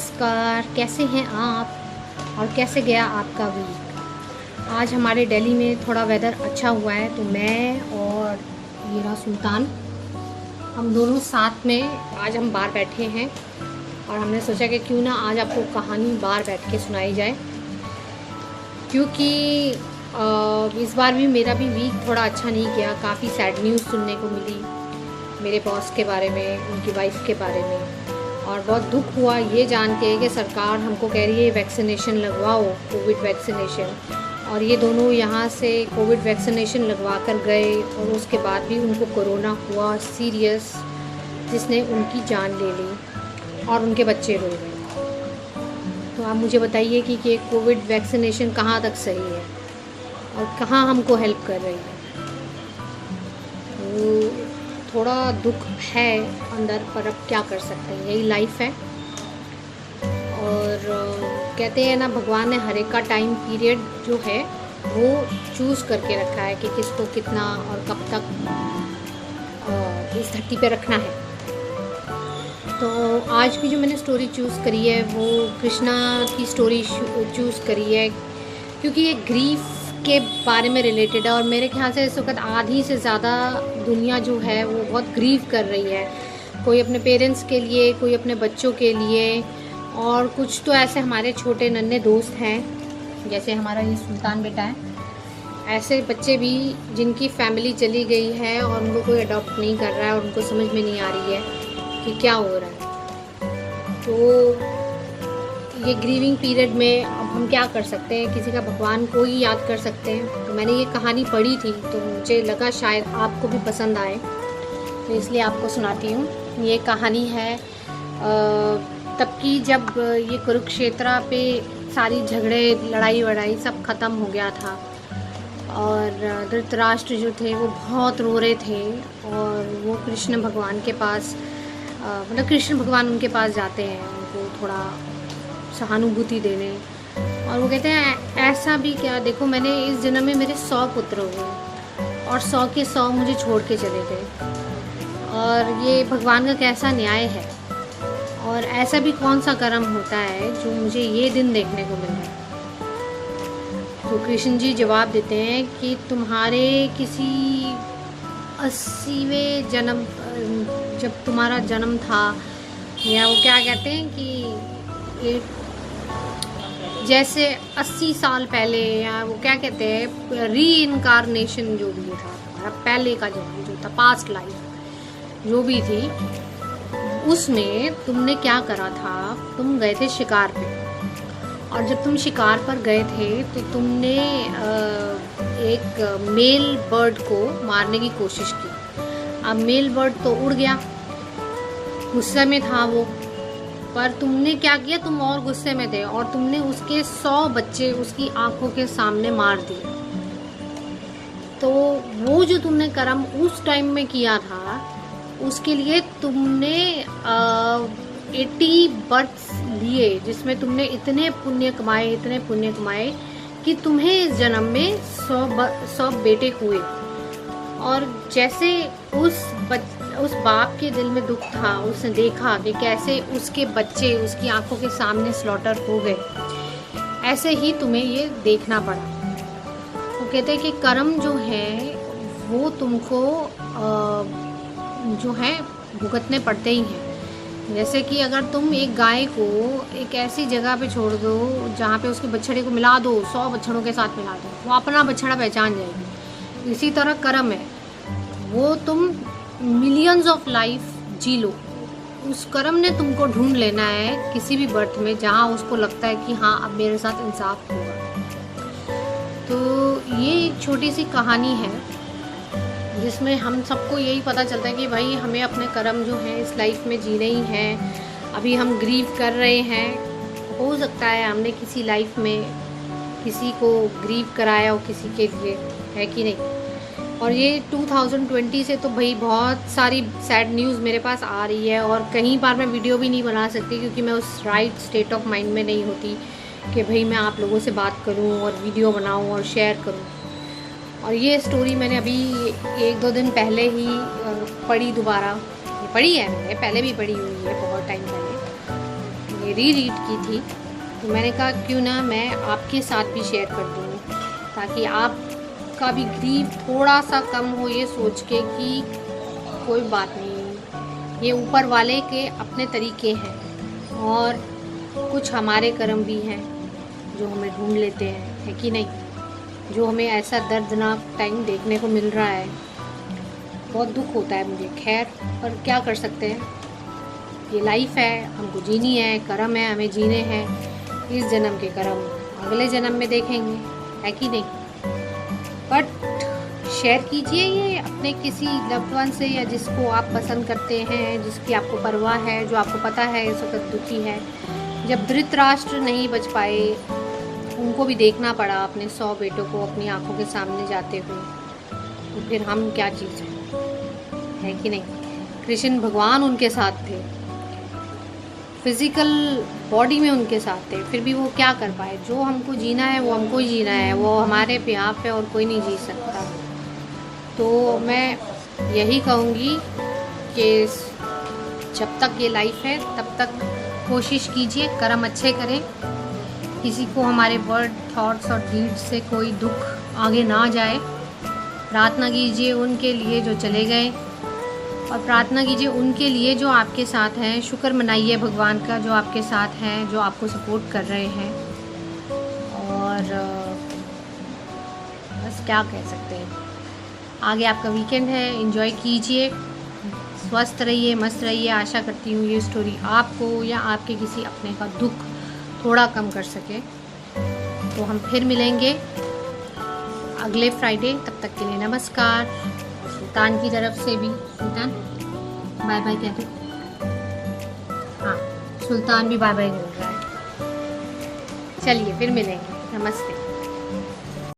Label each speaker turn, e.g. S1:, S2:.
S1: नमस्कार, कैसे हैं आप और कैसे गया आपका वीक। आज हमारे दिल्ली में थोड़ा वेदर अच्छा हुआ है, तो मैं और ये रहा सुल्तान, हम दोनों साथ में आज हम बाहर बैठे हैं और हमने सोचा कि क्यों ना आज आपको कहानी बाहर बैठ के सुनाई जाए, क्योंकि इस बार भी मेरा भी वीक थोड़ा अच्छा नहीं गया। काफ़ी सैड न्यूज़ सुनने को मिली मेरे बॉस के बारे में, उनकी वाइफ के बारे में, और बहुत दुख हुआ ये जान के कि सरकार हमको कह रही है वैक्सीनेशन लगवाओ, कोविड वैक्सीनेशन। और ये दोनों यहाँ से कोविड वैक्सीनेशन लगवा कर गए और उसके बाद भी उनको कोरोना हुआ सीरियस, जिसने उनकी जान ले ली और उनके बच्चे रो गए। तो आप मुझे बताइए कि ये कोविड वैक्सीनेशन कहाँ तक सही है और कहाँ हमको हेल्प कर रही है। तो थोड़ा दुख है अंदर, पर अब क्या कर सकते हैं, यही लाइफ है। और कहते हैं ना, भगवान ने हर एक का टाइम पीरियड जो है वो चूज़ करके रखा है कि किसको कितना और कब तक इस धरती पे रखना है। तो आज की जो मैंने स्टोरी चूज़ करी है वो कृष्णा की स्टोरी चूज़ करी है, क्योंकि ये ग्रीफ के बारे में रिलेटेड है। और मेरे ख्याल से इस वक्त आधी से ज़्यादा दुनिया जो है वो बहुत ग्रीव कर रही है, कोई अपने पेरेंट्स के लिए, कोई अपने बच्चों के लिए, और कुछ तो ऐसे हमारे छोटे नन्हे दोस्त हैं, जैसे हमारा ये सुल्तान बेटा है, ऐसे बच्चे भी जिनकी फैमिली चली गई है और उनको कोई अडॉप्ट नहीं कर रहा है और उनको समझ में नहीं आ रही है कि क्या हो रहा है। तो ये ग्रीविंग पीरियड में अब हम क्या कर सकते हैं, किसी का भगवान को ही याद कर सकते हैं। तो मैंने ये कहानी पढ़ी थी तो मुझे लगा शायद आपको भी पसंद आए, तो इसलिए आपको सुनाती हूँ। ये कहानी है तब की, जब ये कुरुक्षेत्र पे सारी झगड़े लड़ाई वड़ाई सब ख़त्म हो गया था और धृतराष्ट्र जो थे वो बहुत रो रहे थे और वो कृष्ण भगवान के पास मतलब कृष्ण भगवान उनके पास जाते हैं उनको थोड़ा सहानुभूति देने, और वो कहते हैं ऐसा भी क्या, देखो मैंने इस जन्म में मेरे 100 पुत्र हुए और 100 के 100 मुझे छोड़ के चले गए, और ये भगवान का कैसा न्याय है, और ऐसा भी कौन सा कर्म होता है जो मुझे ये दिन देखने को मिल रहा है। तो कृष्ण जी जवाब देते हैं कि तुम्हारे किसी 80वें जन्म, जब तुम्हारा जन्म था, या वो क्या कहते हैं कि जैसे 80 साल पहले, या वो क्या कहते हैं री इनकारनेशन, जो भी था हमारा पहले का जन्म जो था, पास्ट लाइफ जो भी थी, उसमें तुमने क्या करा था, तुम गए थे शिकार पे, और जब तुम शिकार पर गए थे तो तुमने एक मेल बर्ड को मारने की कोशिश की। अब मेल बर्ड तो उड़ गया, गुस्से में था वो, पर तुमने क्या किया, तुम और गुस्से में थे और तुमने उसके 100 बच्चे उसकी आंखों के सामने मार दिए। तो वो जो तुमने कर्म उस टाइम में किया था, उसके लिए तुमने 80 बर्थ लिए, जिसमें तुमने इतने पुण्य कमाए कि तुम्हें इस जन्म में 100 बेटे हुए। और जैसे उस बाप के दिल में दुख था, उसने देखा कि कैसे उसके बच्चे उसकी आंखों के सामने स्लॉटर हो गए, ऐसे ही तुम्हें ये देखना पड़ा। वो कहते हैं कि कर्म जो है वो तुमको जो है भुगतने पड़ते ही हैं। जैसे कि अगर तुम एक गाय को एक ऐसी जगह पे छोड़ दो जहाँ पे उसके बछड़े को मिला दो, 100 बछड़ों के साथ मिला दो, वो अपना बछड़ा पहचान जाएगी। इसी तरह कर्म है, वो तुम मिलियंस ऑफ लाइफ जी लो, उस कर्म ने तुमको ढूंढ लेना है किसी भी बर्थ में जहाँ उसको लगता है कि हाँ अब मेरे साथ इंसाफ होगा। तो ये एक छोटी सी कहानी है जिसमें हम सबको यही पता चलता है कि भाई हमें अपने कर्म जो हैं इस लाइफ में जीने ही हैं। अभी हम ग्रीव कर रहे हैं, हो सकता है हमने किसी लाइफ में किसी को ग्रीव कराया हो किसी के लिए, है कि नहीं। और ये 2020 से तो भाई बहुत सारी सैड न्यूज़ मेरे पास आ रही है, और कहीं बार मैं वीडियो भी नहीं बना सकती क्योंकि मैं उस राइट स्टेट ऑफ माइंड में नहीं होती कि भाई मैं आप लोगों से बात करूं और वीडियो बनाऊं और शेयर करूं। और ये स्टोरी मैंने अभी 1-2 दिन पहले ही पढ़ी दोबारा, पढ़ी है मैंने, पहले भी पढ़ी हुई है बहुत टाइम पहले। ये रीड की थी, तो मैंने कहा क्यों ना मैं आपके साथ भी शेयर कर दूँ, ताकि आपका भी ग्रीफ थोड़ा सा कम हो, ये सोच के कि कोई बात नहीं, ये ऊपर वाले के अपने तरीके हैं और कुछ हमारे कर्म भी हैं जो हमें ढूंढ लेते हैं, है कि नहीं, जो हमें ऐसा दर्दनाक टाइम देखने को मिल रहा है। बहुत दुख होता है मुझे, खैर पर क्या कर सकते हैं, ये लाइफ है, हमको जीनी है, कर्म है, हमें जीने हैं। इस जन्म के कर्म अगले जन्म में देखेंगे, है कि नहीं। बट शेयर कीजिए ये अपने किसी लव्ड वन से, या जिसको आप पसंद करते हैं, जिसकी आपको परवाह है, जो आपको पता है इस वक्त दुखी है। जब धृतराष्ट्र नहीं बच पाए, उनको भी देखना पड़ा अपने 100 बेटों को अपनी आंखों के सामने जाते हुए, तो फिर हम क्या चीज़ है कि नहीं। कृष्ण भगवान उनके साथ थे, फिजिकल बॉडी में उनके साथ थे, फिर भी वो क्या कर पाए। जो हमको जीना है वो हमको ही जीना है, वो हमारे बिहाफ है और कोई नहीं जी सकता। तो मैं यही कहूँगी कि जब तक ये लाइफ है तब तक कोशिश कीजिए, कर्म अच्छे करें, किसी को हमारे वर्ड, थॉट्स और डीड से कोई दुख आगे ना जाए। प्रार्थना कीजिए उनके लिए जो चले गए, और प्रार्थना कीजिए उनके लिए जो आपके साथ हैं। शुक्र मनाइए भगवान का जो आपके साथ हैं, जो आपको सपोर्ट कर रहे हैं। और बस क्या कह सकते हैं, आगे आपका वीकेंड है, एंजॉय कीजिए, स्वस्थ रहिए, मस्त रहिए। आशा करती हूँ ये स्टोरी आपको या आपके किसी अपने का दुख थोड़ा कम कर सके। तो हम फिर मिलेंगे अगले फ्राइडे, तब तक के लिए नमस्कार। सुल्तान की तरफ से भी, सुल्तान बाय बाय कह दो। हाँ, सुल्तान भी बाय बाय बोल रहा है। चलिए फिर मिलेंगे, नमस्ते।